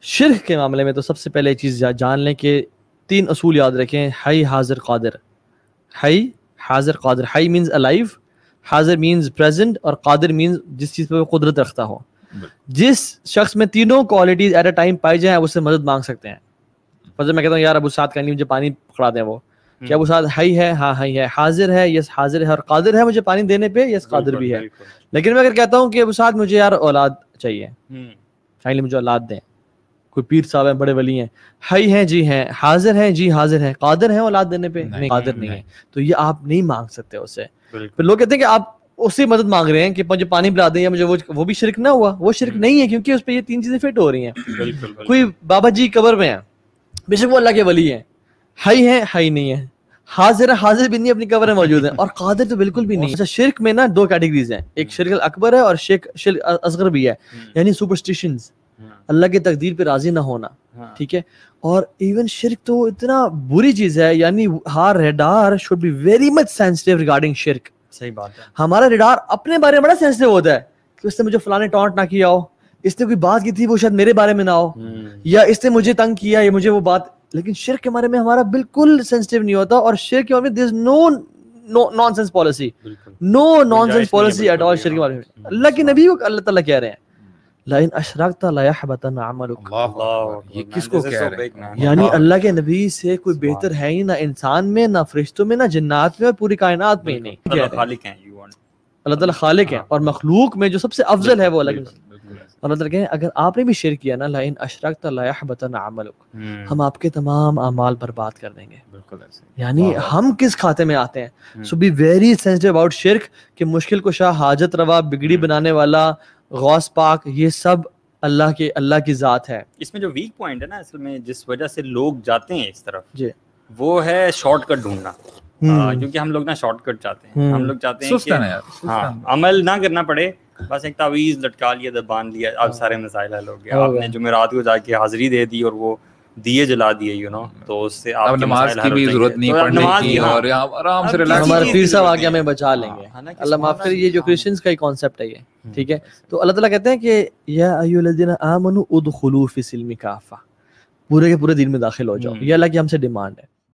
شرک کے معاملے میں تو سب سے پہلے یہ چیز جان لیں کہ 3 اصول یاد رکھیں. حی حاضر قادر. حی حاضر قادر. حی مینز الائیو, حاضر مینز پریزنٹ, اور قادر مینز جس چیز پہ وہ قدرت رکھتا ہو. جس شخص میں تینوں کوالٹیز ایٹ اے ٹائم پائی جائیں آپ اس سے مدد مانگ سکتے ہیں. فضل میں کہتا ہوں یار ابو سعد کا مجھے پانی پکڑا دیں, وہ کیا ابو سعد حی ہے؟ ہاں حی ہے. حاضر ہے؟ یس حاضر ہے. اور قادر ہے مجھے پانی دینے پہ؟ یس قادر بھی ہے. لیکن میں اگر کہتا ہوں کہ ابو سعد مجھے یار اولاد چاہیے, فائنلی مجھے اولاد دیں, کوئی پیر صاحب ہیں بڑے ولی ہیں, حی ہیں جی ہیں, حاضر ہیں جی حاضر ہیں, قادر ہیں اولاد دینے پہ؟ نہیں قادر نہیں ہے. تو یہ آپ نہیں مانگ سکتے اس سے. پھر لوگ کہتے ہیں کہ آپ اس سے مدد مانگ رہے ہیں کہ مجھے پانی پلا دیں یا مجھے وہ بھی شرک نہ ہوا. وہ شرک نہیں ہے کیونکہ اس پہ یہ 3 چیزیں فٹ ہو رہی ہیں. کوئی بابا جی قبر میں ہیں, بے شک وہ اللہ کے ولی ہیں, حی ہیں حی نہیں ہے, حاضر ہے حاضر بھی نہیں اپنی قبر میں موجود ہیں, اور قادر تو بالکل بھی نہیں. شرک میں نا 2 کیٹیگریز ہیں, ایک شرک اکبر ہے اور شرک اصغر بھی ہے, یعنی سپرسٹیشنز, اللہ کی تقدیر پہ راضی نہ ہونا. ٹھیک ہے. اور ایون شرک تو اتنا بری چیز ہے, یعنی ہر radar should be very much sensitive regarding شرک. صحیح بات ہے. ہمارا ریڈار اپنے بارے میں بڑا سینسٹیو ہوتا ہے کہ اس نے مجھے فلاں ٹانٹ نہ کیا ہو, اس نے کوئی بات کی تھی وہ شاید میرے بارے میں نہ ہو, یا اس نے مجھے تنگ کیا یا مجھے وہ بات. لیکن شرک کے بارے میں ہمارا بالکل سینسٹیو نہیں ہوتا. اور شرک کے بارے میں there is no nonsense policy, no nonsense policy at all. شرک کے بارے میں اللہ کے نبی کو اللہ تعالیٰ کہہ رہے ہیں لئن اشرکت لیحبطن عملک. یہ کس کو کہہ رہے ہیں؟ یعنی اللہ کے نبی سے کوئی بہتر ہے ہی نہ انسان میں, نہ فرشتوں میں, نہ جنات میں, اور پوری کائنات میں ہی نہیں. اللہ تعالیٰ خالق ہیں, اور مخلوق میں جو سب سے افضل ہے وہ اللہ کے. اللہ تعالیٰ کہیں اگر آپ نے بھی شرک کیا نا, لئن اشرکت لیحبطن عملک, ہم آپ کے تمام اعمال برباد کر دیں گے. یعنی ہم کس کھاتے میں آتے ہیں؟ سو بی ویری سینسٹیو اباؤٹ شرک, کہ مشکل کشا, حاجت روا, بگڑی بنانے والا, غوث پاک, یہ سب اللہ کی ذات ہے. اس میں جو ویک پوائنٹ ہے نا اصل میں جس وجہ سے لوگ جاتے ہیں اس طرف, جی وہ ہے شارٹ کٹ ڈھونڈنا. کیونکہ ہم لوگ نا شارٹ کٹ چاہتے ہیں, ہم لوگ چاہتے ہیں کہ عمل نہ کرنا پڑے, بس ایک تعویذ لٹکا لیا, باندھ لیا, اب سارے مسائل حل ہو گئے. آپ نے جمعرات کو جا کے حاضری دے دی اور وہ دیے جلا دیے, یو نو, تو اس سے آپ نماز کی بھی ضرورت نہیں پڑنے کی, اور آرام سے ریلیکس. ہمارے پیر صاحب آگے ہمیں بچا لیں گے, اللہ معاف کرے. یہ جو کرسچنز کا ہی کانسیپٹ ہے یہ, ٹھیک ہے. تو اللہ تعالیٰ کہتے ہیں کہ یا ایھا الذین آمنوا ادخلوا فی السلم کافہ, پورے کے پورے دین میں داخل ہو جاؤ. یہ اللہ کی ہم سے ڈیمانڈ ہے.